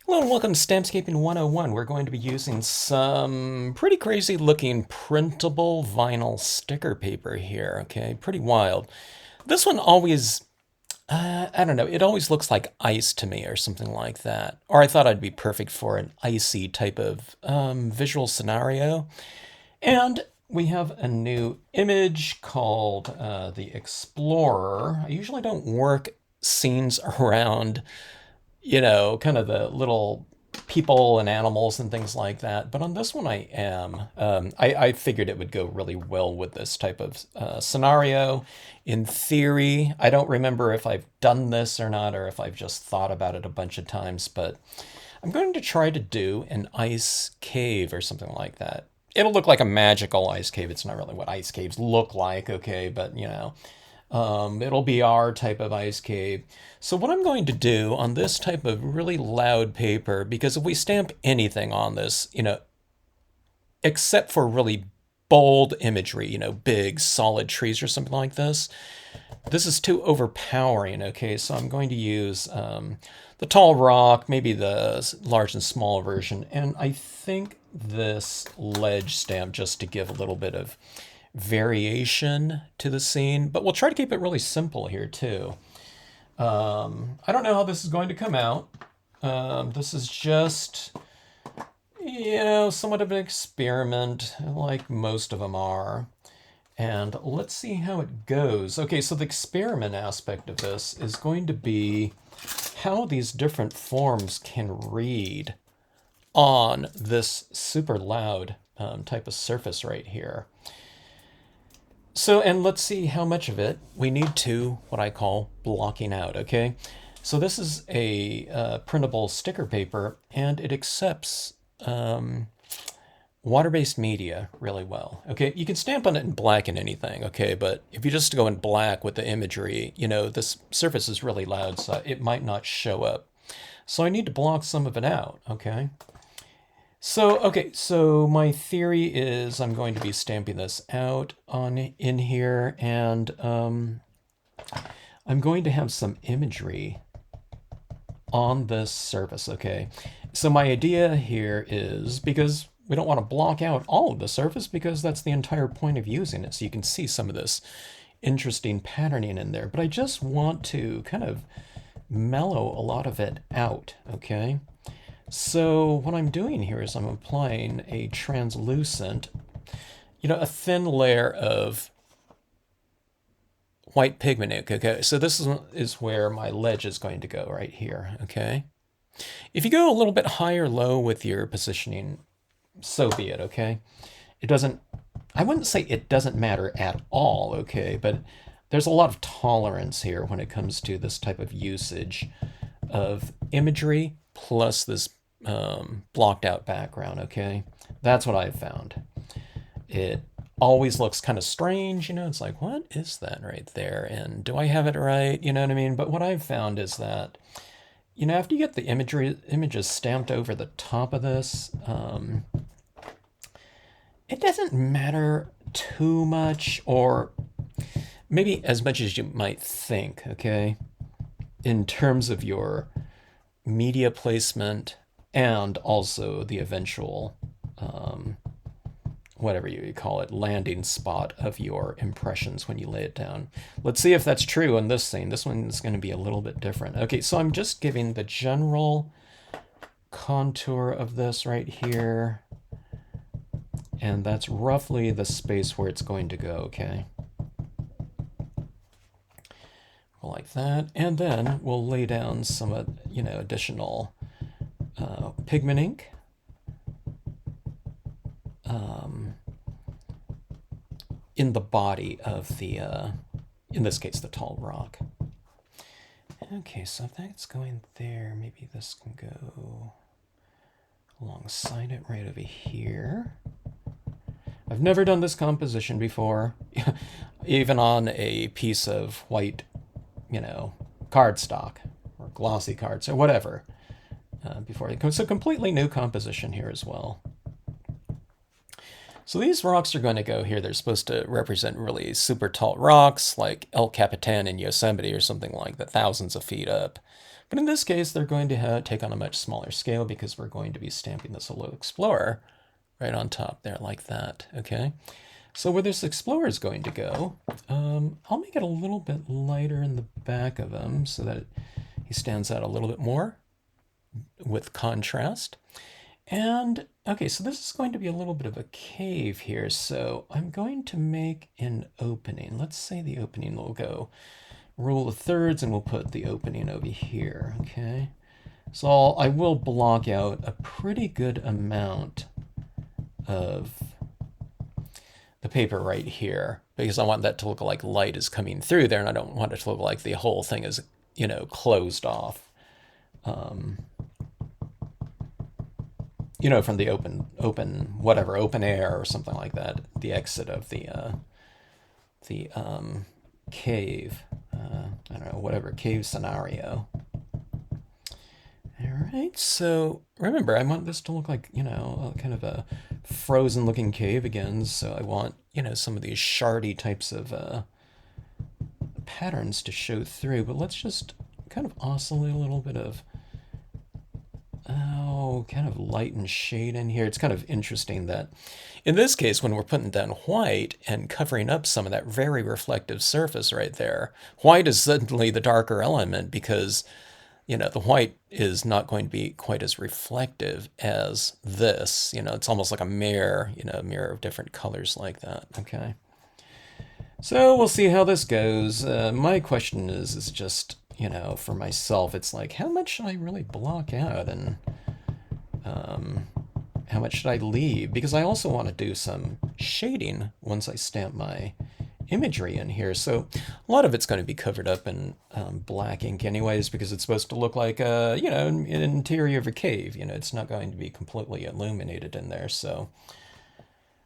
Hello and welcome to Stampscaping 101. We're going to be using some pretty crazy looking printable vinyl sticker paper here, okay? Pretty wild. This one always, I don't know, it always looks like ice to me or something like that. Or I thought I'd be perfect for an icy type of visual scenario. And we have a new image called the Explorer. I usually don't work scenes around kind of the little people and animals and things like that. But on this one, I am. I figured it would go really well with this type of scenario. In theory, I don't remember if I've done this or not, or if I've just thought about it a bunch of times, but I'm going to try to do an ice cave or something like that. It'll look like a magical ice cave. It's not really what ice caves look like, okay, but it'll be our type of ice cave. So what I'm going to do on this type of really loud paper, because if we stamp anything on this, except for really bold imagery, big solid trees or something like this is too overpowering, okay? So I'm going to use the tall rock, maybe the large and small version, and I think this ledge stamp just to give a little bit of variation to the scene, but we'll try to keep it really simple here too. I don't know how this is going to come out. This is just, somewhat of an experiment, like most of them are. And let's see how it goes. Okay, so the experiment aspect of this is going to be how these different forms can read on this super loud type of surface right here. So, and let's see how much of it we need to what I call blocking out, okay? So this is a printable sticker paper, and it accepts water-based media really well. Okay, you can stamp on it in black and anything, okay, but if you just go in black with the imagery, this surface is really loud, so it might not show up. So I need to block some of it out, okay? So my theory is I'm going to be stamping this out in here, and I'm going to have some imagery on this surface, okay? So my idea here is, because we don't want to block out all of the surface, because that's the entire point of using it, so you can see some of this interesting patterning in there, but I just want to kind of mellow a lot of it out, okay? So what I'm doing here is I'm applying a translucent, a thin layer of white pigment ink, okay? So this is where my ledge is going to go right here, okay? If you go a little bit high or low with your positioning, so be it, okay? It doesn't, I wouldn't say it doesn't matter at all, okay? But there's a lot of tolerance here when it comes to this type of usage of imagery plus this blocked out background, okay? That's what I've found. It always looks kind of strange, it's like, what is that right there? And do I have it right? You know what I mean? But what I've found is that, after you get the images stamped over the top of this, it doesn't matter too much, or maybe as much as you might think, okay? In terms of your media placement and also the eventual, whatever you call it, landing spot of your impressions when you lay it down. Let's see if that's true in this scene. This one is going to be a little bit different. Okay, so I'm just giving the general contour of this right here, and that's roughly the space where it's going to go, okay? Like that, and then we'll lay down some, additional pigment ink. In the body of the, in this case, the tall rock. Okay, so if that's going there, maybe this can go alongside it right over here. I've never done this composition before, even on a piece of white, cardstock or glossy cards or whatever. Before it comes, a completely new composition here as well. So these rocks are going to go here. They're supposed to represent really super tall rocks like El Capitan in Yosemite or something like that, thousands of feet up. But in this case, they're going to take on a much smaller scale because we're going to be stamping this little Explorer right on top there like that, okay? So where this Explorer is going to go, I'll make it a little bit lighter in the back of him so that he stands out a little bit more with contrast. And okay, so this is going to be a little bit of a cave here. So I'm going to make an opening. Let's say the opening will go rule of thirds, and we'll put the opening over here, okay? So I will block out a pretty good amount of the paper right here because I want that to look like light is coming through there, and I don't want it to look like the whole thing is, you know, closed off. You know, from the open air or something like that, the exit of the cave, I don't know, whatever cave scenario. All right, so remember, I want this to look like, you know, kind of a frozen looking cave again. So I want, you know, some of these shardy types of patterns to show through, but let's just kind of oscillate a little bit of kind of light and shade in here. It's kind of interesting that in this case, when we're putting down white and covering up some of that very reflective surface right there, white is suddenly the darker element because, you know, the white is not going to be quite as reflective as this. You know, it's almost like a mirror, you know, a mirror of different colors like that. Okay. So we'll see how this goes. My question is just, you know, for myself, it's like, how much should I really block out and how much should I leave? Because I also want to do some shading once I stamp my imagery in here. So a lot of it's going to be covered up in black ink anyways, because it's supposed to look like, you know, an interior of a cave. You know, it's not going to be completely illuminated in there. So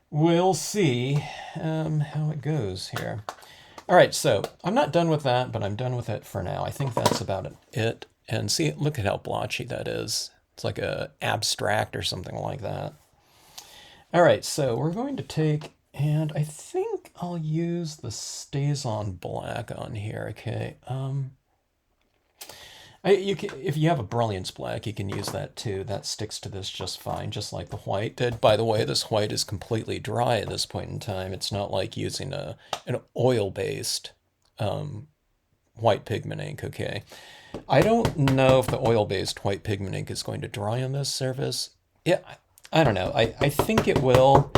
we'll see how it goes here. All right, so I'm not done with that, but I'm done with it for now. I think that's about it. And see, look at how blotchy that is. It's like a abstract or something like that. All right, so we're going to take, and I think I'll use the StazOn black on here, okay? If you have a Brilliance black, you can use that too. That sticks to this just fine, just like the white did. By the way, this white is completely dry at this point in time. It's not like using an oil-based white pigment ink, okay? I don't know if the oil-based white pigment ink is going to dry on this surface. Yeah, I don't know. I think it will.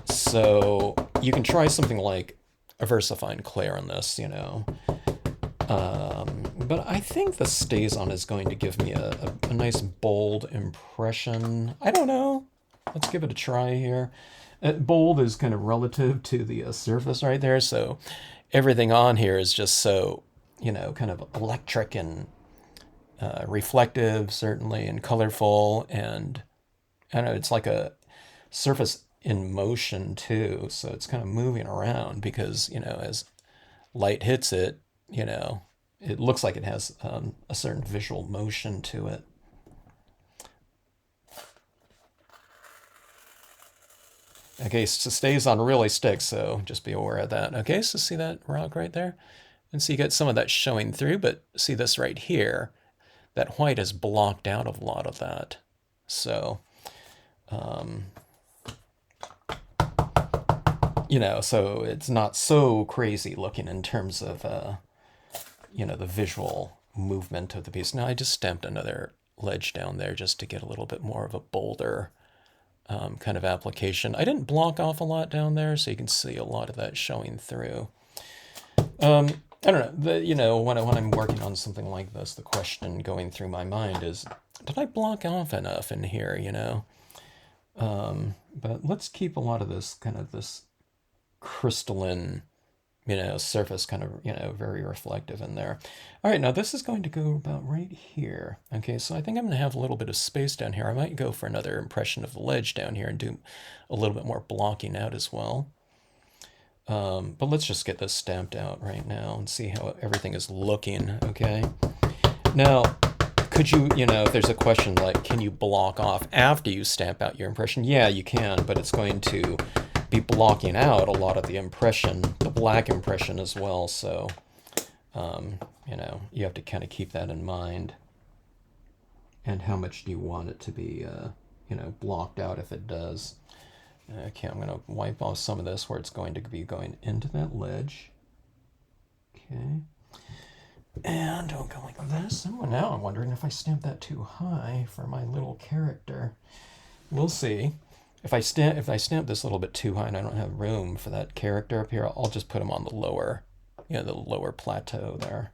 So you can try something like a VersaFine Clear on this, you know. But I think the StazOn is going to give me a nice bold impression. I don't know. Let's give it a try here. Bold is kind of relative to the surface right there, so everything on here is just so, you know, kind of electric and reflective, certainly, and colorful, and I don't know, it's like a surface in motion too, so it's kind of moving around because, you know, as light hits it, you know, it looks like it has a certain visual motion to it. Okay, so StazOn really sticks, so just be aware of that. Okay, so see that rock right there? And so you get some of that showing through, but see this right here? That white has blocked out a lot of that. So, you know, so it's not so crazy looking in terms of, you know, the visual movement of the piece. Now I just stamped another ledge down there just to get a little bit more of a bolder kind of application. I didn't block off a lot down there, so you can see a lot of that showing through. I don't know, you know, when I'm working on something like this, the question going through my mind is, did I block off enough in here, you know? But let's keep a lot of this kind of this crystalline, you know, surface kind of, you know, very reflective in there. All right, now this is going to go about right here. Okay, so I think I'm going to have a little bit of space down here. I might go for another impression of the ledge down here and do a little bit more blocking out as well. But let's just get this stamped out right now and see how everything is looking, okay? Now, could you, you know, if there's a question like, can you block off after you stamp out your impression? Yeah, you can, but it's going to be blocking out a lot of the impression, the black impression as well. So, you have to kind of keep that in mind. And how much do you want it to be, blocked out if it does. Okay, I'm going to wipe off some of this where it's going to be going into that ledge. Okay. And I'll go like this. And now I'm wondering if I stamp that too high for my little character. We'll see. If I stamp this a little bit too high and I don't have room for that character up here, I'll just put him on the lower, the lower plateau there.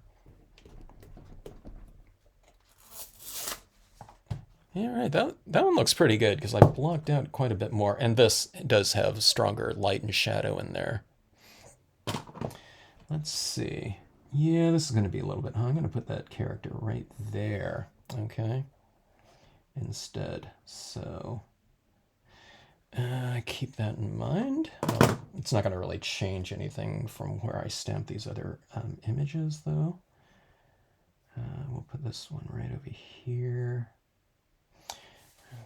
All right, that one looks pretty good because I blocked out quite a bit more, and this does have stronger light and shadow in there. Let's see. Yeah, this is going to be a little bit high. I'm going to put that character right there, okay, instead. So keep that in mind. Well, it's not going to really change anything from where I stamped these other images, though. We'll put this one right over here.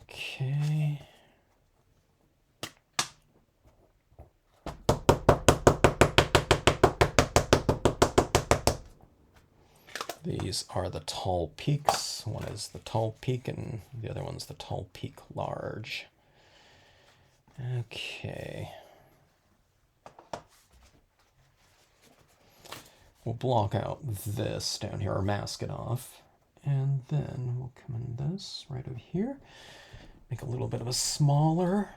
Okay. These are the tall peaks. One is the tall peak and the other one's the tall peak large. Okay. We'll block out this down here, or mask it off. And then we'll come in this right over here. Make a little bit of a smaller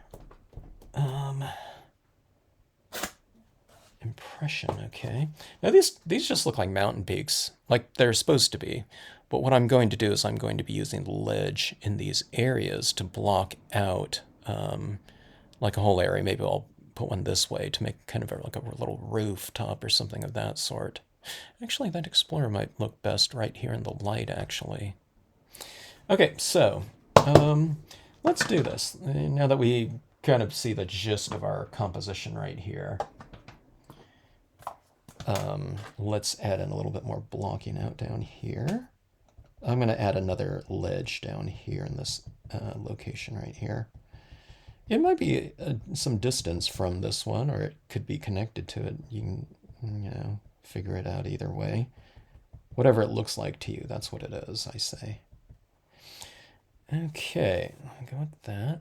impression, okay. Now these just look like mountain peaks, like they're supposed to be. But what I'm going to do is I'm going to be using the ledge in these areas to block out like a whole area. Maybe I'll put one this way to make kind of like a little rooftop or something of that sort. Actually, that explorer might look best right here in the light, actually. Okay, so let's do this. Now that we kind of see the gist of our composition right here, let's add in a little bit more blocking out down here. I'm going to add another ledge down here in this location right here. It might be some distance from this one, or it could be connected to it. You can, figure it out either way. Whatever it looks like to you, that's what it is, I say. Okay, I'll go with that.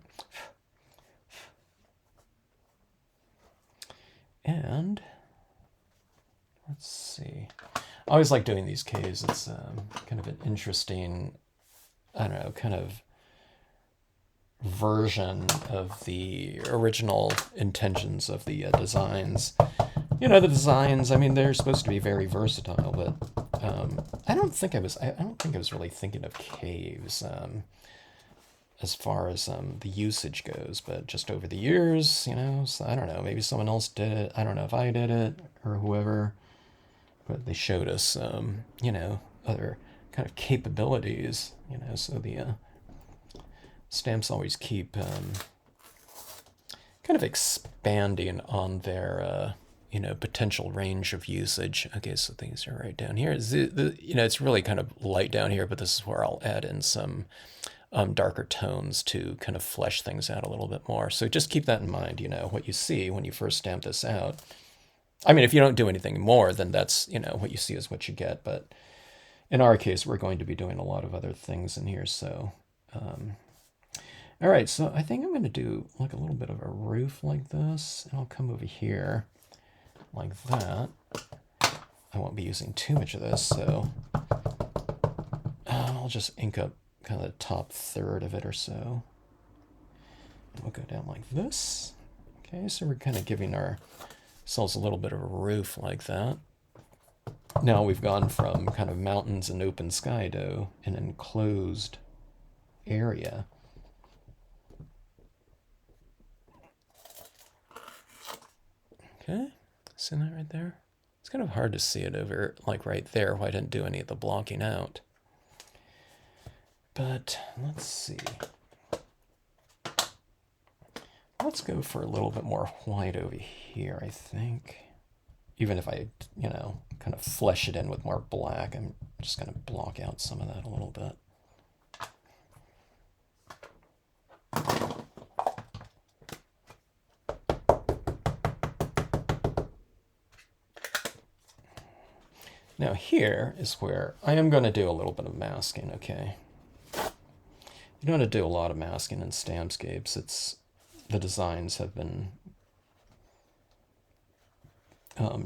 And let's see. I always like doing these caves. It's kind of an interesting, I don't know, kind of version of the original intentions of the designs. The designs, I mean, they're supposed to be very versatile, but I don't think I was really thinking of caves as far as the usage goes, but just over the years, so I don't know, maybe someone else did it. I don't know if I did it or whoever, but they showed us, other kind of capabilities, so the stamps always keep kind of expanding on their potential range of usage. Okay, so things are right down here. It's really kind of light down here, but this is where I'll add in some darker tones to kind of flesh things out a little bit more. So just keep that in mind, what you see when you first stamp this out. I mean, if you don't do anything more, then that's, what you see is what you get. But in our case, we're going to be doing a lot of other things in here, so... all right, so I think I'm going to do like a little bit of a roof like this, and I'll come over here like that. I won't be using too much of this, so I'll just ink up kind of the top third of it or so. And we'll go down like this. Okay, so we're kind of giving ourselves a little bit of a roof like that. Now we've gone from kind of mountains and open sky to an enclosed area. Okay, see that right there? It's kind of hard to see it over, like right there, why I didn't do any of the blocking out. But let's see. Let's go for a little bit more white over here, I think. Even if I, kind of flesh it in with more black, I'm just going to block out some of that a little bit. Now here is where I am going to do a little bit of masking, okay? You don't want to do a lot of masking in Stampscapes. The designs have been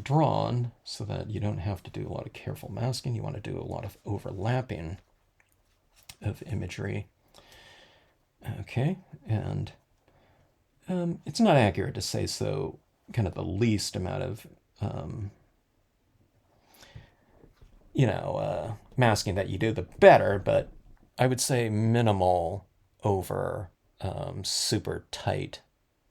drawn so that you don't have to do a lot of careful masking. You want to do a lot of overlapping of imagery. Okay, and it's not accurate to say so kind of the least amount of masking that you do, the better, but I would say minimal over super tight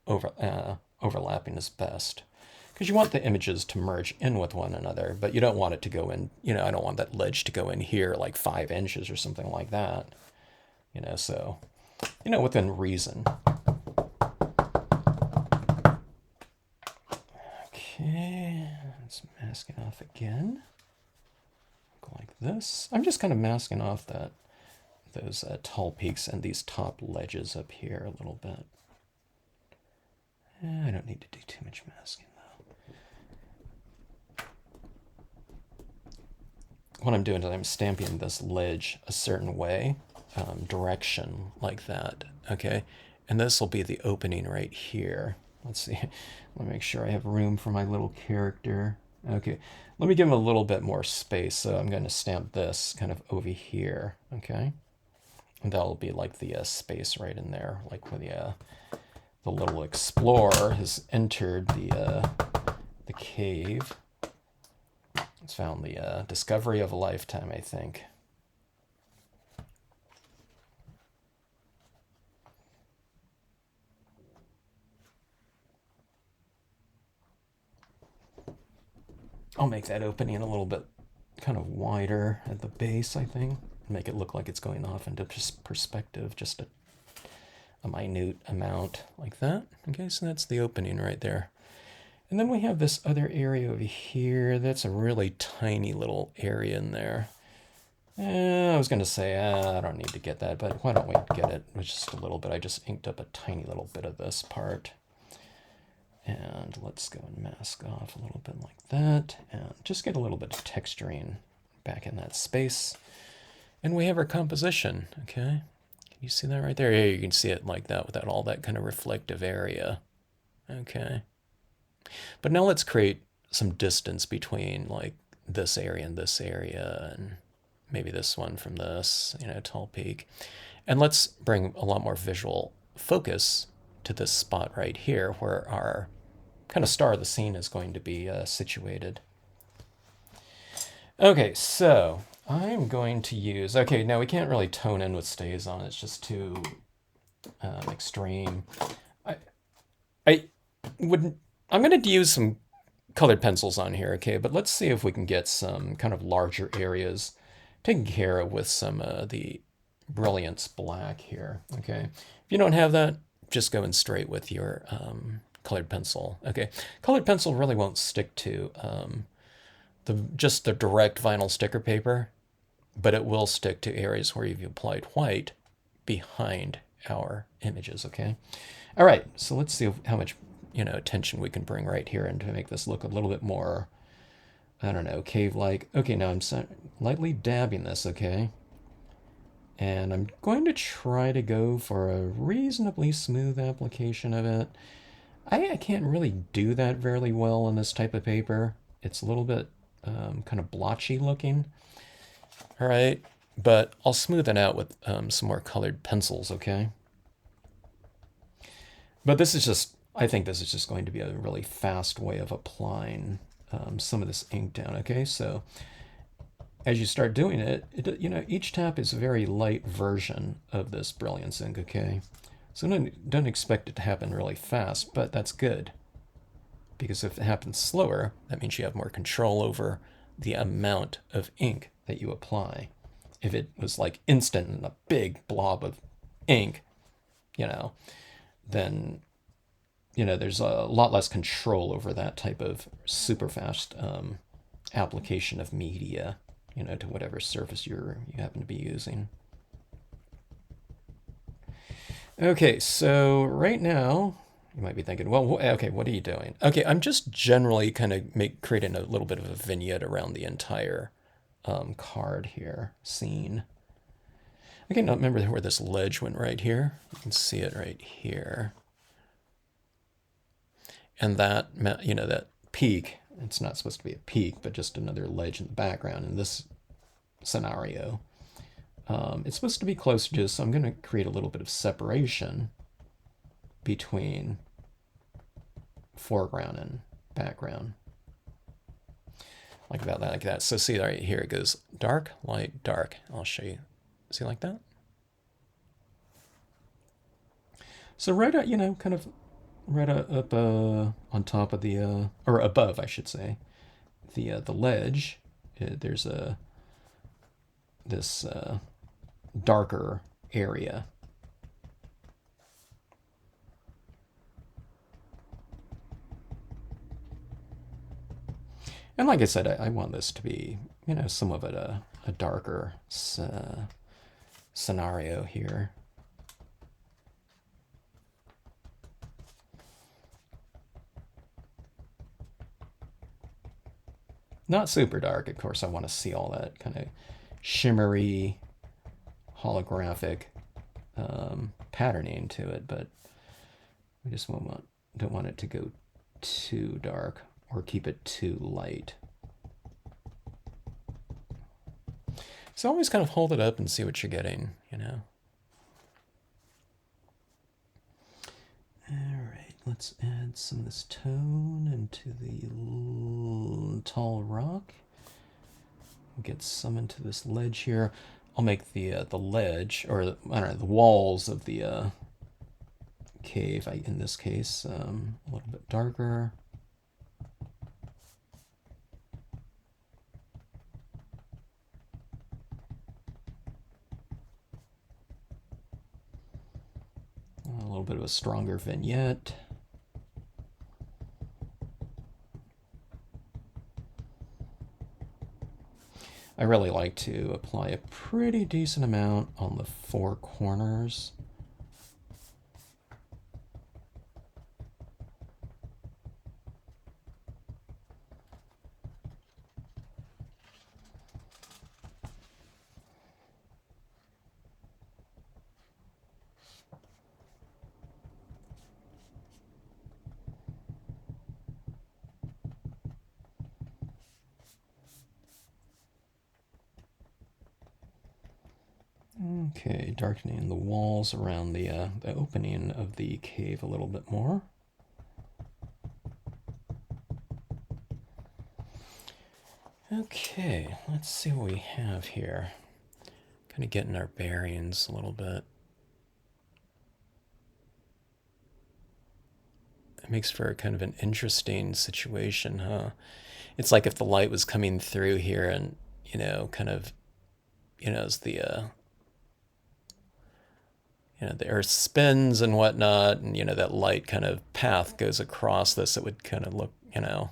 overlapping is best. Because you want the images to merge in with one another, but you don't want it to go in, I don't want that ledge to go in here like 5 inches or something like that. So, within reason. Okay, let's mask it off again. Go like this. I'm just kind of masking off those tall peaks and these top ledges up here a little bit. I don't need to do too much masking though. What I'm doing is I'm stamping this ledge a certain way, direction like that, okay? And this will be the opening right here. Let's see, let me make sure I have room for my little character. Okay, let me give him a little bit more space, so I'm going to stamp this kind of over here, okay? And that'll be like the space right in there, like where the little explorer has entered the cave. It's found the discovery of a lifetime, I think. I'll make that opening a little bit kind of wider at the base, I think. Make it look like it's going off into just perspective, just a minute amount like that. Okay, so that's the opening right there. And then we have this other area over here. That's a really tiny little area in there. I was going to say, I don't need to get that, but why don't we get it with just a little bit? I just inked up a tiny little bit of this part. And let's go and mask off a little bit like that. And just get a little bit of texturing back in that space. And we have our composition, okay? Can you see that right there? Yeah, you can see it like that without all that kind of reflective area. Okay. But now let's create some distance between like this area and maybe this one from this, tall peak. And let's bring a lot more visual focus to this spot right here where our kind of star of the scene is going to be situated. Okay, so I'm going to use, okay, now we can't really tone in with stays on, it's just too extreme. I'm going to use some colored pencils on here, okay, but let's see if we can get some kind of larger areas taken care of with some of the Brilliance black here, okay. If you don't have that, just go in straight with your colored pencil, okay. Colored pencil really won't stick to just the direct vinyl sticker paper, but it will stick to areas where you've applied white behind our images, okay? All right, so let's see how much attention we can bring right here and to make this look a little bit more, I don't know, cave-like. Okay, now I'm lightly dabbing this, okay? And I'm going to try to go for a reasonably smooth application of it. I can't really do that very well on this type of paper. It's a little bit kind of blotchy looking. All right, but I'll smooth it out with some more colored pencils, okay? But this is just, I think this is just going to be a really fast way of applying some of this ink down, okay? So as you start doing it, each tap is a very light version of this Brilliance ink, okay? So don't expect it to happen really fast, but that's good. Because if it happens slower, that means you have more control over the amount of ink that you apply. If it was like instant and a big blob of ink, then, there's a lot less control over that type of super fast application of media, to whatever surface you happen to be using. Okay, so right now, You might be thinking, well, okay, what are you doing? Okay, I'm just generally kind of creating a little bit of a vignette around the entire card here, scene. Okay, now remember where this ledge went right here? You can see it right here. And that, you know, that peak, it's not supposed to be a peak, but just another ledge in the background in this scenario. It's supposed to be closer to, so I'm going to create a little bit of separation between foreground and background. Like about that, like that. So see right here, it goes dark, light, dark. I'll show you. See like that? So right at, you know, kind of right up on top of the, or above, I should say, the ledge, there's this darker area. And like I said, I want this to be, you know, some of it a darker scenario here. Not super dark, of course. I want to see all that kind of shimmery, holographic patterning to it, but we just don't want it to go too dark or keep it too light. So always kind of hold it up and see what you're getting, you know. All right, let's add some of this tone into the tall rock. We'll get some into this ledge here. I'll make the ledge, or I don't know, the walls of the cave, in this case, a little bit darker. A little bit of a stronger vignette. I really like to apply a pretty decent amount on the four corners. Okay, darkening the walls around the opening of the cave a little bit more. Okay, let's see what we have here. Kind of getting our bearings a little bit. It makes for kind of an interesting situation, huh? It's like if the light was coming through here and, you know, kind of, you know, as the you know, the earth spins and whatnot, and, you know, that light kind of path goes across this, it would kind of look, you know,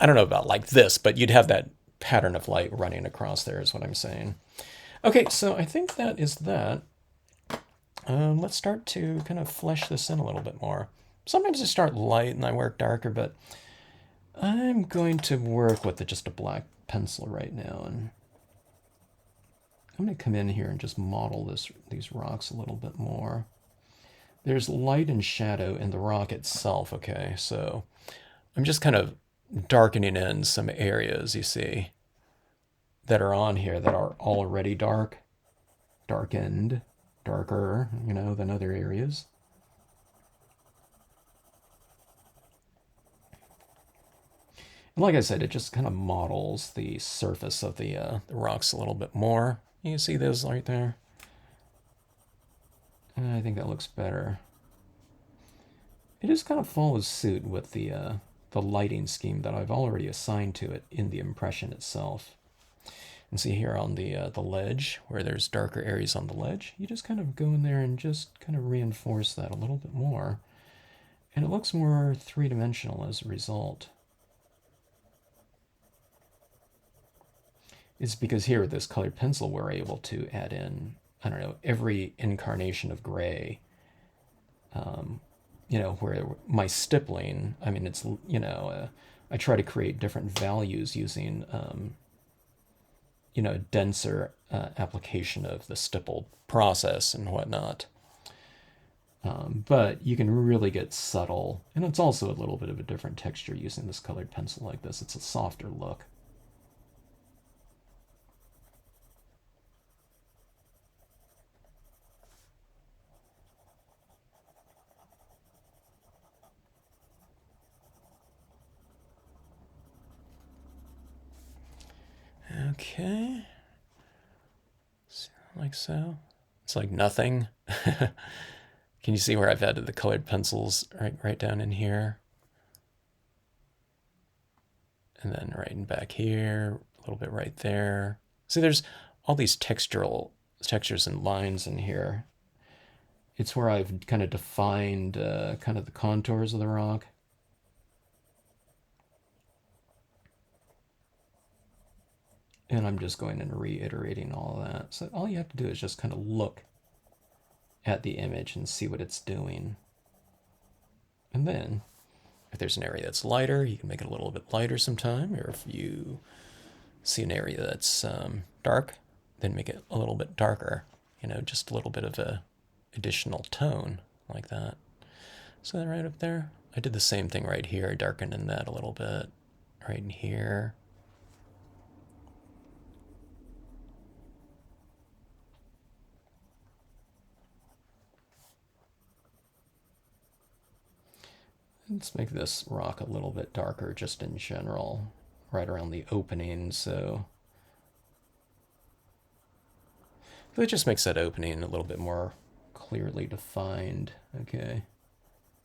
I don't know about like this, but you'd have that pattern of light running across there is what I'm saying. Okay, so I think that is that. Let's start to kind of flesh this in a little bit more. Sometimes I start light and I work darker, but I'm going to work with just a black pencil right now, and I'm going to come in here and just model these rocks a little bit more. There's light and shadow in the rock itself, okay? So I'm just kind of darkening in some areas, you see, that are on here that are already darkened, darker, you know, than other areas. And like I said, it just kind of models the surface of the rocks a little bit more. You see those right there? I think that looks better. It just kind of follows suit with the lighting scheme that I've already assigned to it in the impression itself. And see here on the ledge, where there's darker areas on the ledge, you just kind of go in there and just kind of reinforce that a little bit more. And it looks more three-dimensional as a result. It's because here with this colored pencil, we're able to add in, I don't know, every incarnation of gray where my stippling, I mean, it's, I try to create different values using, denser application of the stipple process and whatnot. But you can really get subtle, and it's also a little bit of a different texture using this colored pencil like this. It's a softer look. Okay, like so. It's like nothing. Can you see where I've added the colored pencils right down in here? And then right in back here, a little bit right there. See, there's all these textures and lines in here. It's where I've kind of defined kind of the contours of the rock. And I'm just going and reiterating all of that. So all you have to do is just kind of look at the image and see what it's doing. And then if there's an area that's lighter, you can make it a little bit lighter sometime. Or if you see an area that's dark, then make it a little bit darker. Just a little bit of a additional tone like that. So that right up there. I did the same thing right here, darkened in that a little bit. Right in here. Let's make this rock a little bit darker just in general, right around the opening, so it just makes that opening a little bit more clearly defined. Okay.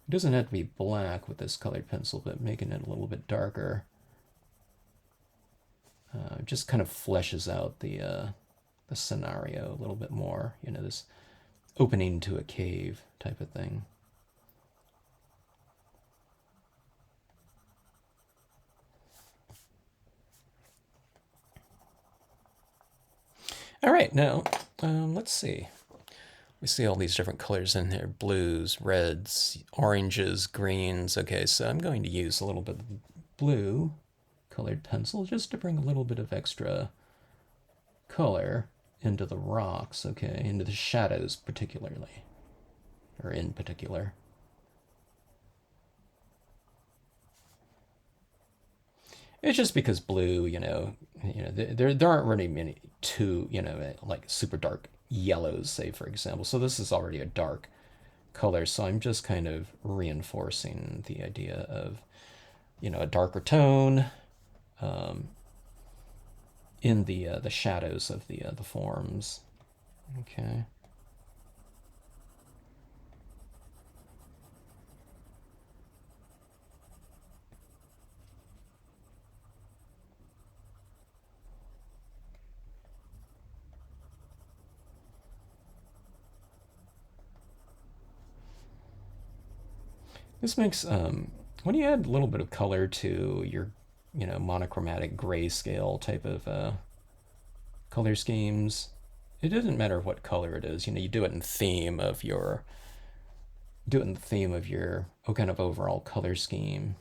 It doesn't have to be black with this colored pencil, but making it a little bit darker just kind of fleshes out the scenario a little bit more. This opening to a cave type of thing. All right, now let's see. We see all these different colors in here: blues, reds, oranges, greens. Okay, so I'm going to use a little bit of blue colored pencil just to bring a little bit of extra color into the rocks, okay, into the shadows particularly, or in particular. It's just because blue, there aren't really many like super dark yellows, say for example. So this is already a dark color, so I'm just kind of reinforcing the idea of, a darker tone in the shadows of the forms. Okay. This makes when you add a little bit of color to your, monochromatic grayscale type of color schemes, it doesn't matter what color it is. You do it in theme of your kind of overall color scheme.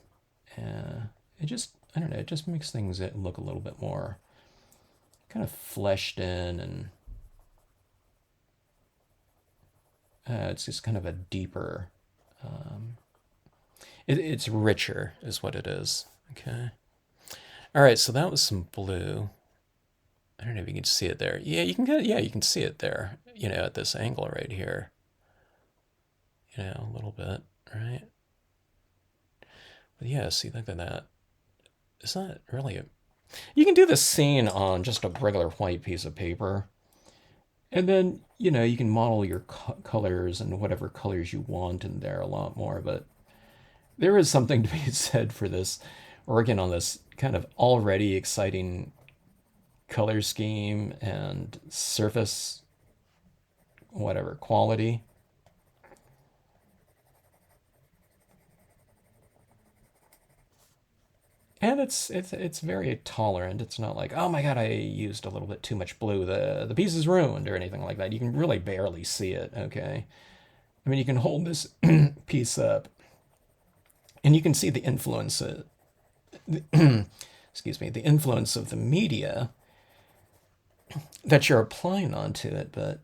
It just, I don't know, it just makes things look a little bit more kind of fleshed in, and it's just kind of a deeper it's richer is what it is. Okay. All right, so that was some blue. I don't know if you can see it there. Yeah, you can see it there, at this angle right here. A little bit, right? But yeah, see, look at that. It's not really a... You can do this scene on just a regular white piece of paper. And then, you can model your colors and whatever colors you want in there a lot more, but there is something to be said for this, working on this kind of already exciting color scheme and surface, whatever, quality. And it's very tolerant. It's not like, oh my god, I used a little bit too much blue. The piece is ruined or anything like that. You can really barely see it, okay? I mean, you can hold this piece up and you can see the influence, excuse me, the influence of the media that you're applying onto it. But,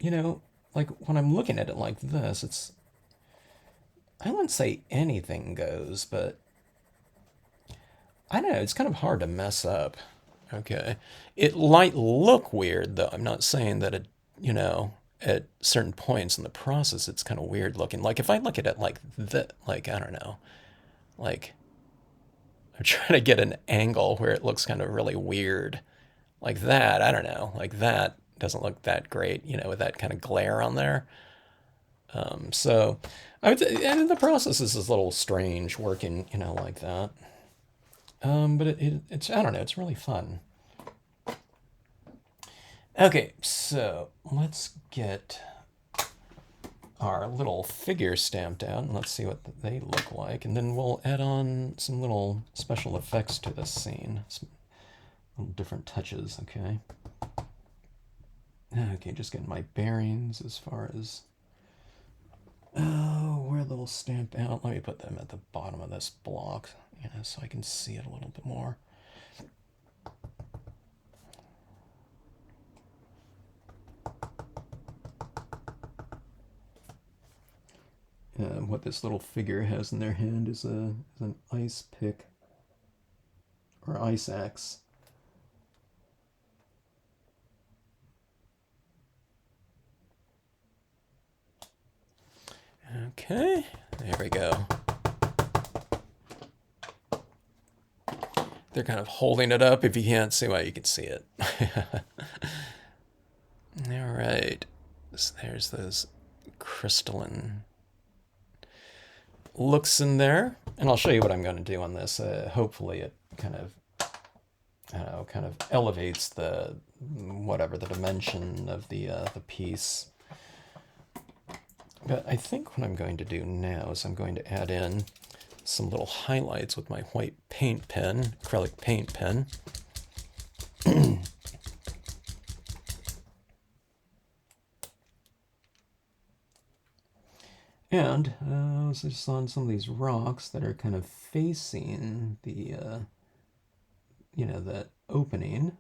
you know, like when I'm looking at it like this, I wouldn't say anything goes, but I don't know, it's kind of hard to mess up. Okay. It might look weird, though. I'm not saying that at certain points in the process, it's kind of weird looking. Like if I look at it like that, like, I don't know, like I'm trying to get an angle where it looks kind of really weird. Like that, I don't know, like that doesn't look that great, with that kind of glare on there. So I would say, and the process is a little strange working, like that. But it's, I don't know, it's really fun. Okay, so let's get our little figure stamped out and let's see what they look like. And then we'll add on some little special effects to this scene. Some little different touches, okay? Okay, just getting my bearings as far as, oh, where they'll stamp out. Let me put them at the bottom of this block, so I can see it a little bit more. What this little figure has in their hand is an ice pick or ice axe. Okay, there we go. They're kind of holding it up. If you can't see why, you can see it. All right, so there's those crystalline looks in there, and I'll show you what I'm going to do on this. Hopefully, it kind of, I don't know, kind of elevates the dimension of the piece. But I think what I'm going to do now is I'm going to add in some little highlights with my white paint pen, acrylic paint pen. And just on some of these rocks that are kind of facing the, that opening,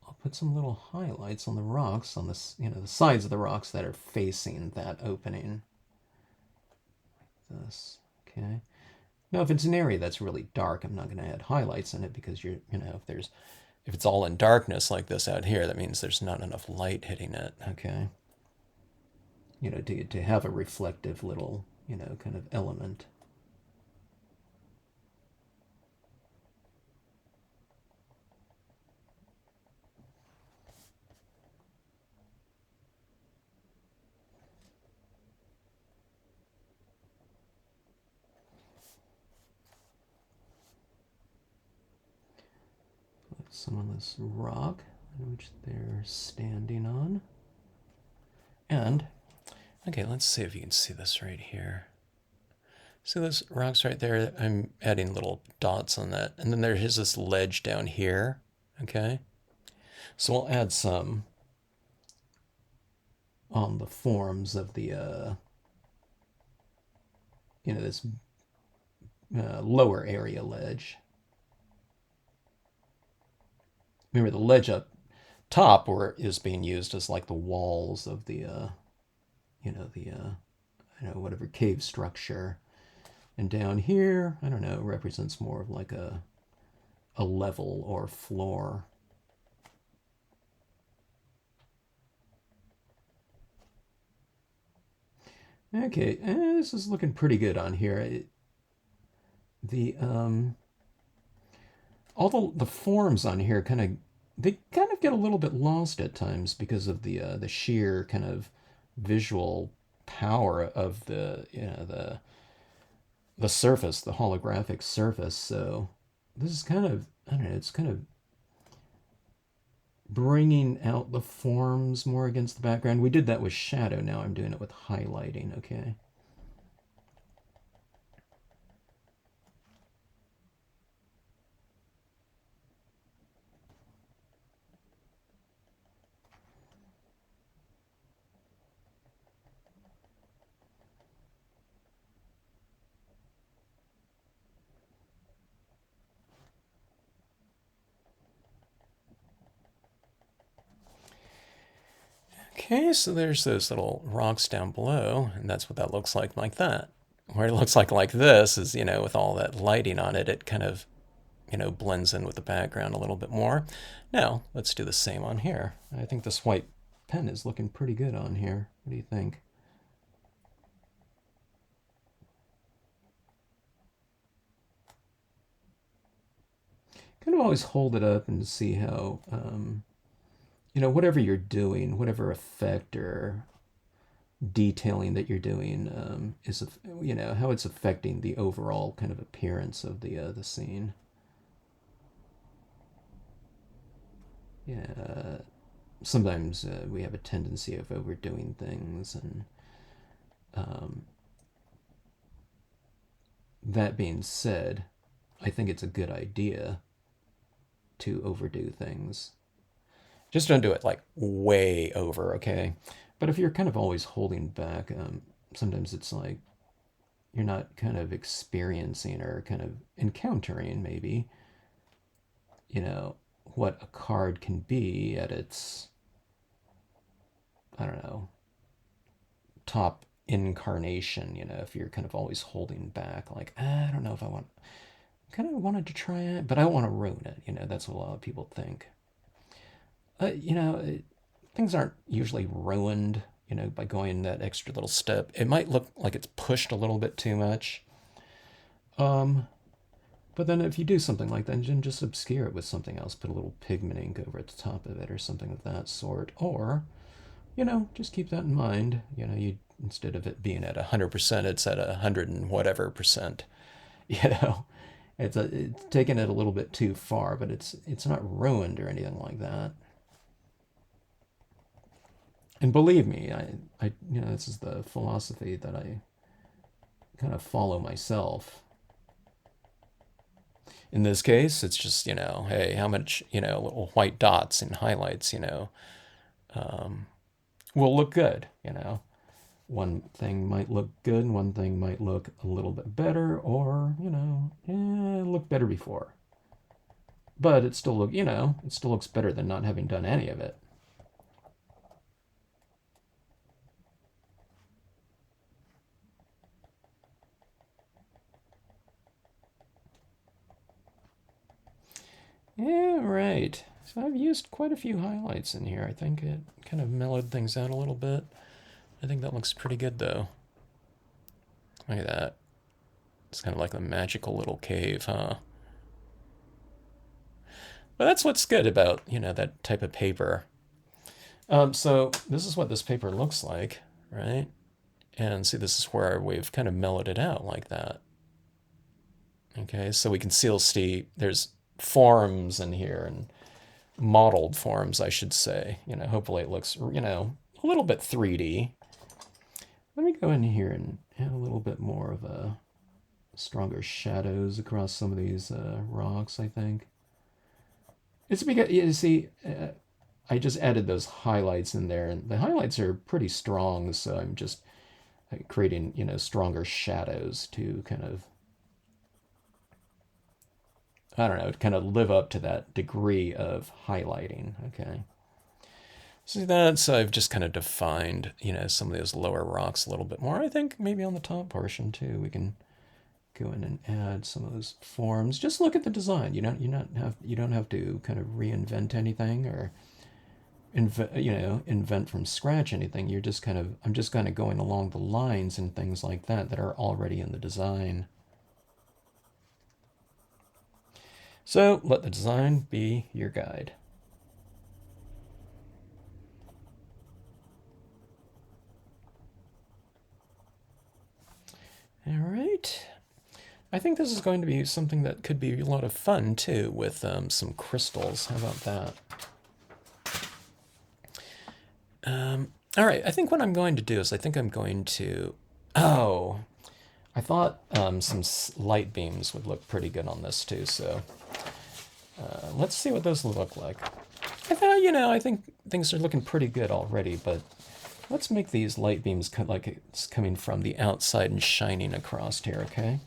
I'll put some little highlights on the rocks, on this, the sides of the rocks that are facing that opening. Like this, okay? Now, if it's an area that's really dark, I'm not going to add highlights in it because if it's all in darkness like this out here, that means there's not enough light hitting it, okay? To have a reflective little, kind of element. Put some on this rock which they're standing on. And, okay, let's see if you can see this right here. See those rocks right there? I'm adding little dots on that. And then there's this ledge down here, okay? So we'll add some on the forms of the, this lower area ledge. Remember, the ledge up top is being used as like the walls of the, whatever cave structure. And down here, I don't know, represents more of like a level or floor. Okay, this is looking pretty good on here. All the forms on here they kind of get a little bit lost at times because of the sheer kind of visual power of the surface, the holographic surface. So this is kind of, I don't know, it's kind of bringing out the forms more against the background. We did that with shadow. Now I'm doing it with highlighting, okay? Okay, so there's those little rocks down below, and that's what that looks like that. Where it looks like this is, with all that lighting on it, it kind of, blends in with the background a little bit more. Now, let's do the same on here. I think this white pen is looking pretty good on here. What do you think? Kind of always hold it up and see how, whatever you're doing, whatever effect or detailing that you're doing is, how it's affecting the overall kind of appearance of the scene. Yeah, sometimes we have a tendency of overdoing things, and um, that being said, I think it's a good idea to overdo things. Just don't do it like way over, okay? But if you're kind of always holding back, sometimes it's like you're not kind of experiencing or kind of encountering maybe, what a card can be at its, I don't know, top incarnation, if you're kind of always holding back, like, I don't know if I want, kind of wanted to try it, but I don't want to ruin it. That's what a lot of people think. Uh, you know, Things aren't usually ruined, by going that extra little step. It might look like it's pushed a little bit too much. Um, but then if you do something like that, then just obscure it with something else. Put a little pigment ink over at the top of it or something of that sort. Or, just keep that in mind. You instead of it being at 100%, it's at 100 and whatever percent. You know, it's taking it a little bit too far, but it's not ruined or anything like that. And believe me, this is the philosophy that I kind of follow myself. In this case, it's just, hey, how much, little white dots and highlights, will look good, One thing might look good, and one thing might look a little bit better, or, look better before. But it still looks better than not having done any of it. Yeah, right. So I've used quite a few highlights in here. I think it kind of mellowed things out a little bit. I think that looks pretty good though. Look at that. It's kind of like a magical little cave, huh? But that's what's good about, that type of paper. So this is what this paper looks like, right? And see, this is where we've kind of mellowed it out like that. Okay, so we can still see there's forms in here and modeled forms, I should say. Hopefully it looks, a little bit 3D. Let me go in here and add a little bit more of a stronger shadows across some of these rocks, I think. It's because, you see, I just added those highlights in there, and the highlights are pretty strong, so I'm just creating, stronger shadows to kind of, I don't know, kind of live up to that degree of highlighting, okay? So that's, I've just kind of defined, some of those lower rocks a little bit more. I think maybe on the top portion too, we can go in and add some of those forms. Just look at the design. You don't have to kind of reinvent anything or invent from scratch anything. I'm just kind of going along the lines and things like that are already in the design. So let the design be your guide. All right. I think this is going to be something that could be a lot of fun too with some crystals. How about that? All right, I think what I'm going to do is I think I'm going to. Oh, I thought some light beams would look pretty good on this too, so let's see what those look like. I thought, I think things are looking pretty good already, but let's make these light beams like it's coming from the outside and shining across here, okay?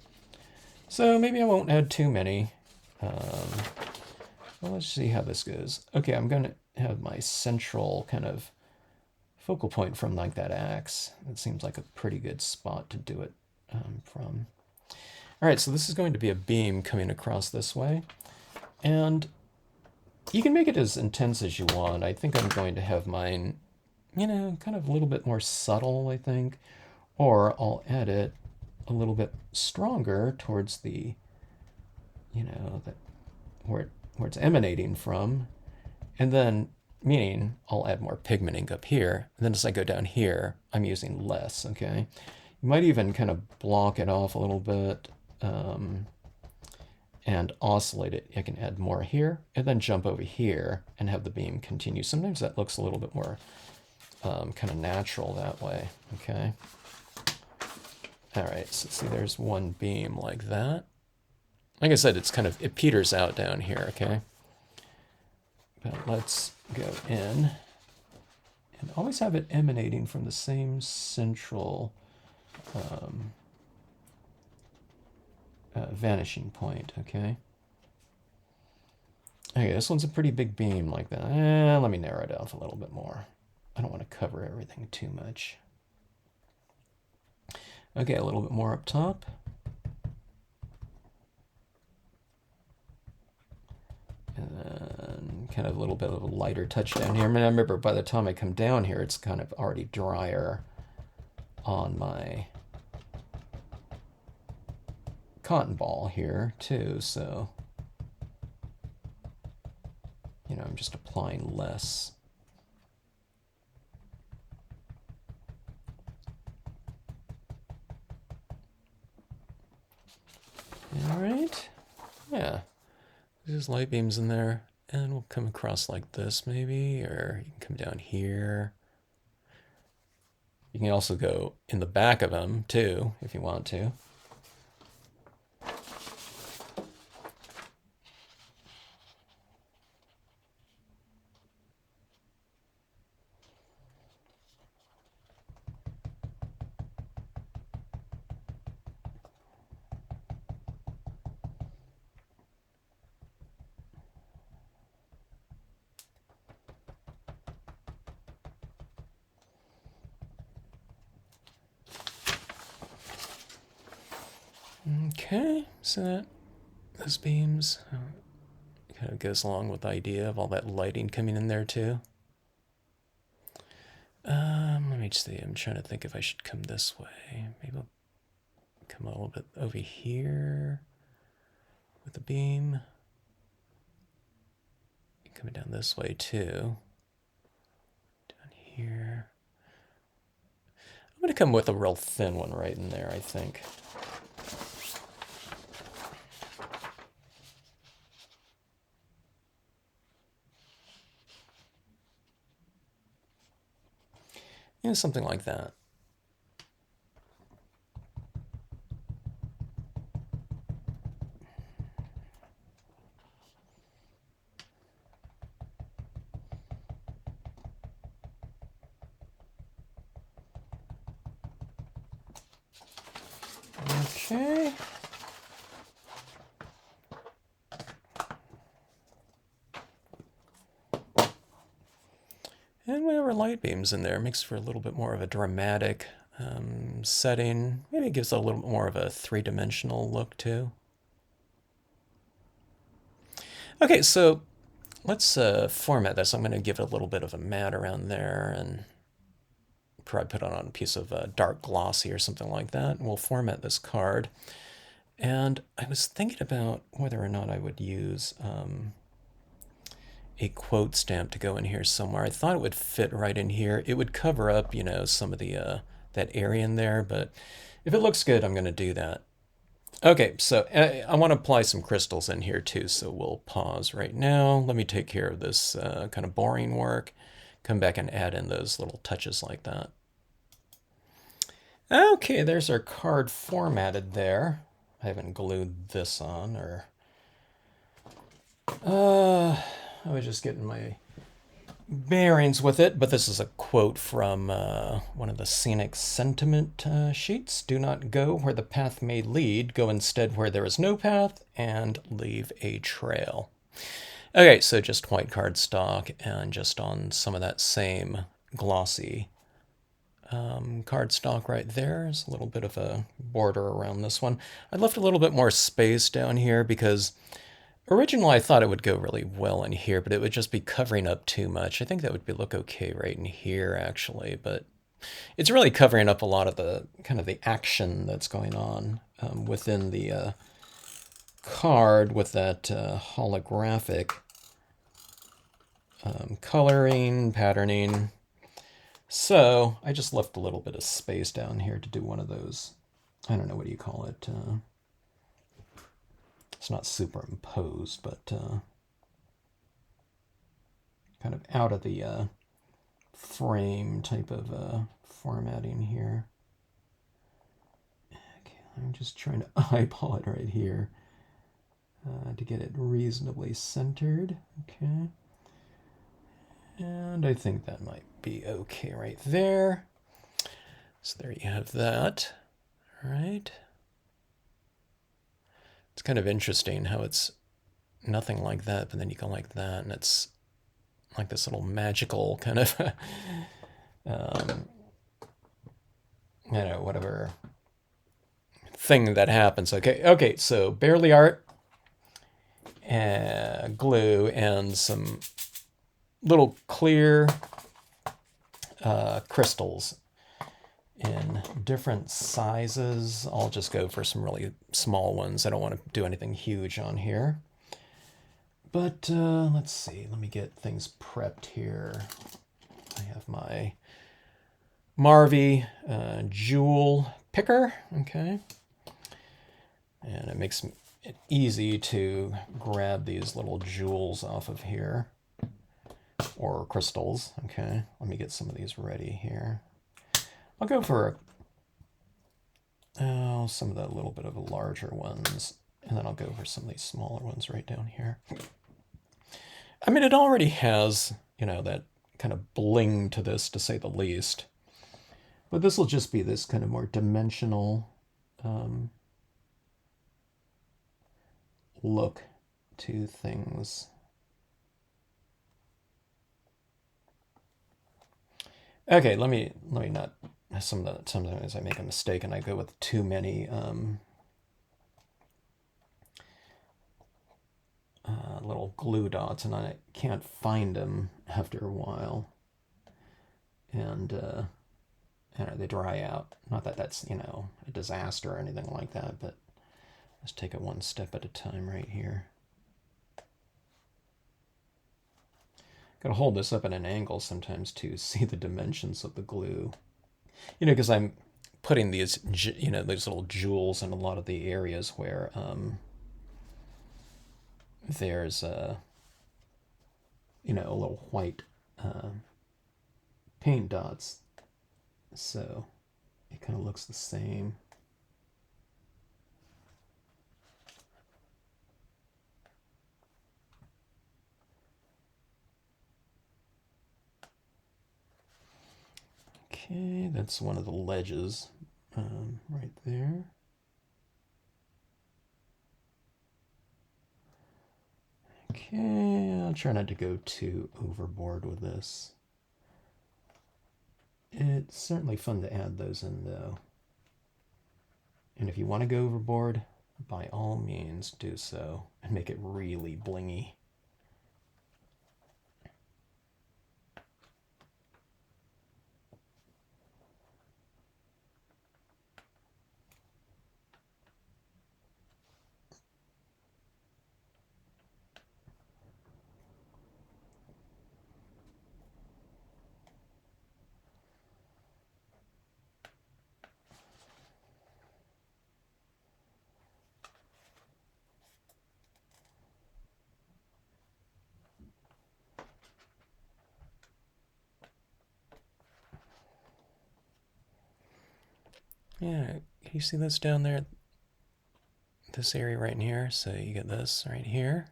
So maybe I won't add too many. Well, let's see how this goes. Okay, I'm going to have my central kind of focal point from like that axe. It seems like a pretty good spot to do it from. All right, so this is going to be a beam coming across this way. And you can make it as intense as you want. I think I'm going to have mine, you know, kind of a little bit more subtle, I think. Or I'll add it a little bit stronger towards the, you know, that where it's emanating from. And then, meaning I'll add more pigmenting up here. And then as I go down here, I'm using less, okay? You might even kind of block it off a little bit and oscillate it. I can add more here and then jump over here and have the beam continue. Sometimes that looks a little bit more kind of natural that way, okay? All right, so see there's one beam like that. Like I said, it's kind of, it peters out down here, okay? But let's go in and always have it emanating from the same central vanishing point, okay? Okay, this one's a pretty big beam like that. Let me narrow it off a little bit more. I don't want to cover everything too much. Okay, a little bit more up top. And then kind of a little bit of a lighter touch down here. I mean, I remember by the time I come down here, it's kind of already drier on my cotton ball here too, so you know, I'm just applying less. All right, yeah, there's light beams in there, and we'll come across like this maybe, or you can come down here. You can also go in the back of them too, if you want to. Okay, so those beams kind of goes along with the idea of all that lighting coming in there too. Let me see, I'm trying to think if I should come this way. Maybe I'll come a little bit over here with the beam. Coming down this way too. Down here. I'm going to come with a real thin one right in there, I think. Yeah, something like that. Okay. And we have our light beams in there. It makes for a little bit more of a dramatic setting. Maybe it gives a little bit more of a three-dimensional look too. Okay, so let's format this. I'm going to give it a little bit of a matte around there and probably put on a piece of dark glossy or something like that. And we'll format this card. And I was thinking about whether or not I would use a quote stamp to go in here somewhere. I thought it would fit right in here. It would cover up, you know, some of the that area in there, but if it looks good, I'm going to do that. Okay, so I want to apply some crystals in here too, so we'll pause right now. Let me take care of this kind of boring work. Come back and add in those little touches like that. Okay, there's our card formatted there. I haven't glued this on, or I was just getting my bearings with it, but this is a quote from one of the scenic sentiment sheets. Do not go where the path may lead, go instead where there is no path, and leave a trail. Okay, so just white cardstock and just on some of that same glossy Cardstock right there. There's a little bit of a border around this one. I left a little bit more space down here because originally I thought it would go really well in here, but it would just be covering up too much. I think that would look okay right in here actually, but it's really covering up a lot of the kind of the action that's going on within the card with that holographic coloring, patterning. So I just left a little bit of space down here to do one of those, I don't know, what do you call it? It's not superimposed, but kind of out of the frame type of formatting here. Okay, I'm just trying to eyeball it right here to get it reasonably centered. Okay. And I think that might be okay right there. So there you have that. All right. It's kind of interesting how it's nothing like that, but then you go like that, and it's like this little magical kind of, you know, whatever thing that happens. Okay, so barely art, glue, and some little clear crystals in different sizes. I'll just go for some really small ones. I don't want to do anything huge on here. But let's see, let me get things prepped here. I have my Marvy jewel picker, okay? And it makes it easy to grab these little jewels off of here, or crystals, okay? Let me get some of these ready here. I'll go for some of the little bit of the larger ones, and then I'll go for some of these smaller ones right down here. I mean, it already has, you know, that kind of bling to this, to say the least. But this will just be this kind of more dimensional look to things. Okay, let me not. Sometimes I make a mistake and I go with too many little glue dots, and I can't find them after a while, and you know, they dry out. Not that that's, you know, a disaster or anything like that, but let's take it one step at a time right here. Gotta hold this up at an angle sometimes to see the dimensions of the glue. You know, because I'm putting these, you know, these little jewels in a lot of the areas where there's you know, a little white paint dots, so it kind of looks the same. Okay, that's one of the ledges right there. Okay, I'll try not to go too overboard with this. It's certainly fun to add those in, though. And if you want to go overboard, by all means do so and make it really blingy. Yeah, can you see this down there? This area right in here. So you get this right here.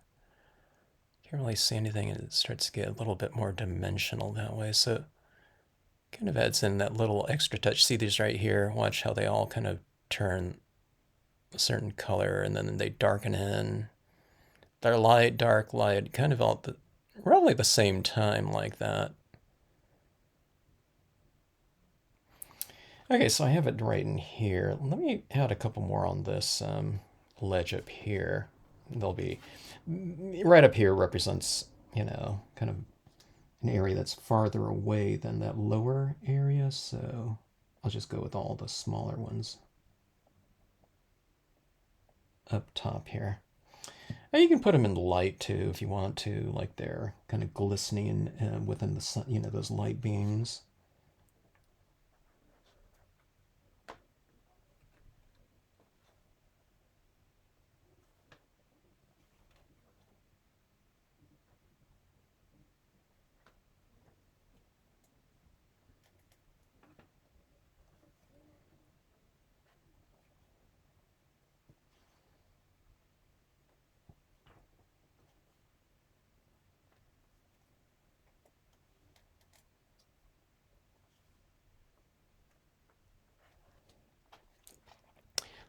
Can't really see anything, and it starts to get a little bit more dimensional that way. So kind of adds in that little extra touch. See these right here? Watch how they all kind of turn a certain color, and then they darken in. They're light, dark, light, kind of all at the, roughly the same time like that. Okay, so I have it right in here. Let me add a couple more on this ledge up here. They'll be right up here represents, kind of an area that's farther away than that lower area. So I'll just go with all the smaller ones up top here. And you can put them in light too if you want to, like they're kind of glistening within the sun, those light beams.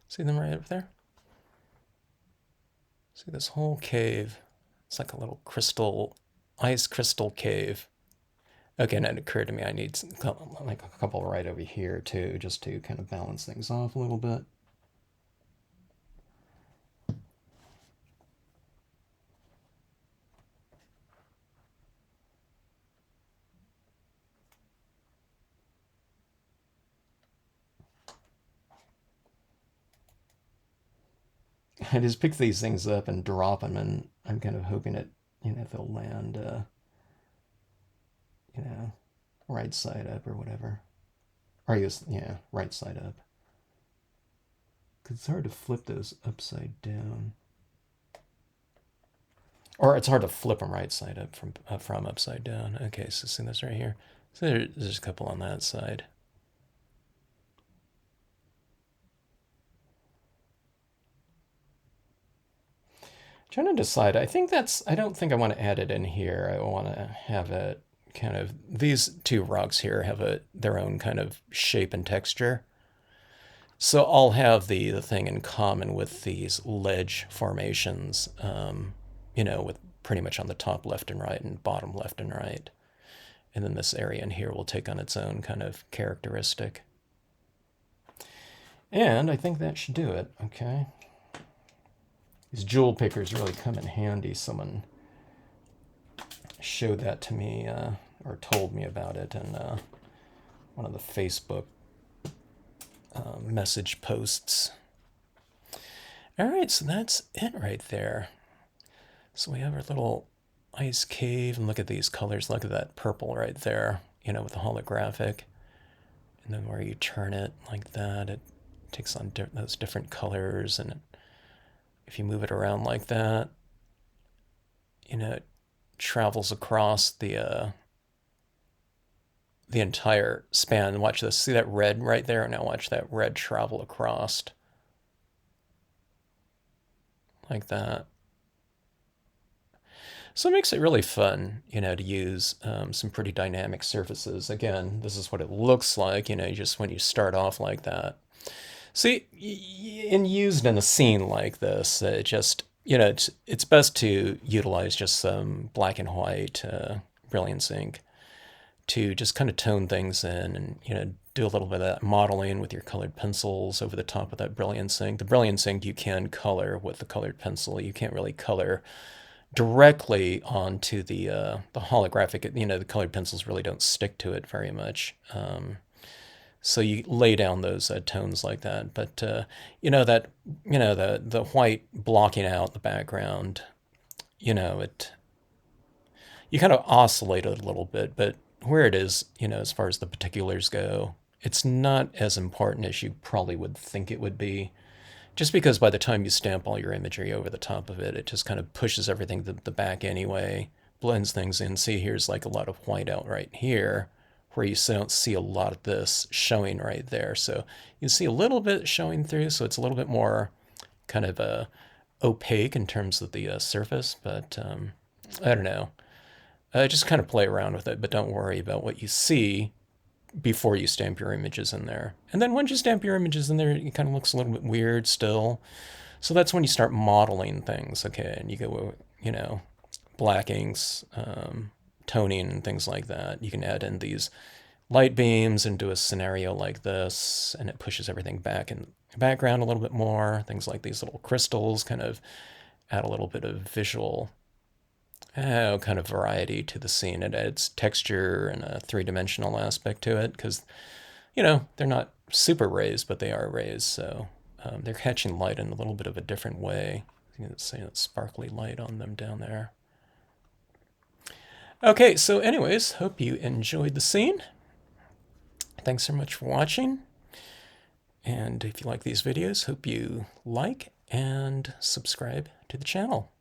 See them right up there? See this whole cave? It's like a little ice crystal cave. Okay, and it occurred to me I need like a couple right over here too, just to kind of balance things off a little bit. I just pick these things up and drop them, and I'm kind of hoping it, they'll land, you know, right side up or whatever. Or use, yeah, right side up. Because it's hard to flip those upside down. Or it's hard to flip them right side up from upside down. Okay, so see this right here. So there's a couple on that side. Trying to decide. I don't think I want to add it in here. I want to have it kind of, these two rocks here have their own kind of shape and texture. So I'll have the thing in common with these ledge formations, with pretty much on the top left and right and bottom left and right. And then this area in here will take on its own kind of characteristic. And I think that should do it, okay? These jewel pickers really come in handy. Someone showed that to me or told me about it in one of the Facebook message posts. All right, so that's it right there. So we have our little ice cave, and look at these colors. Look at that purple right there, with the holographic. And then where you turn it like that, it takes on those different colors. And if you move it around like that, it travels across the entire span. Watch this. See that red right there? Now watch that red travel across like that. So it makes it really fun, to use some pretty dynamic surfaces. Again, this is what it looks like, just when you start off like that. See, and used in a scene like this, it just, it's best to utilize just some black and white brilliance ink to just kind of tone things in and, do a little bit of that modeling with your colored pencils over the top of that brilliance ink. The brilliance ink you can color with the colored pencil. You can't really color directly onto the holographic. The colored pencils really don't stick to it very much. So you lay down those tones like that. But the white blocking out the background, it you kind of oscillate it a little bit, but where it is, as far as the particulars go, it's not as important as you probably would think it would be. Just because by the time you stamp all your imagery over the top of it, it just kind of pushes everything to the back anyway, blends things in. See, here's like a lot of white out right here, where you don't see a lot of this showing right there. So you see a little bit showing through, so it's a little bit more kind of opaque in terms of the surface, but I don't know. Just kind of play around with it, but don't worry about what you see before you stamp your images in there. And then once you stamp your images in there, it kind of looks a little bit weird still. So that's when you start modeling things, okay? And you go, black inks, toning, and things like that. You can add in these light beams into a scenario like this, and it pushes everything back in the background a little bit more. Things like these little crystals kind of add a little bit of visual kind of variety to the scene. It adds texture and a three-dimensional aspect to it because, they're not super raised, but they are raised, so they're catching light in a little bit of a different way. You can see that sparkly light on them down there. Okay, so anyways, hope you enjoyed the scene. Thanks so much for watching. And if you like these videos, hope you like and subscribe to the channel.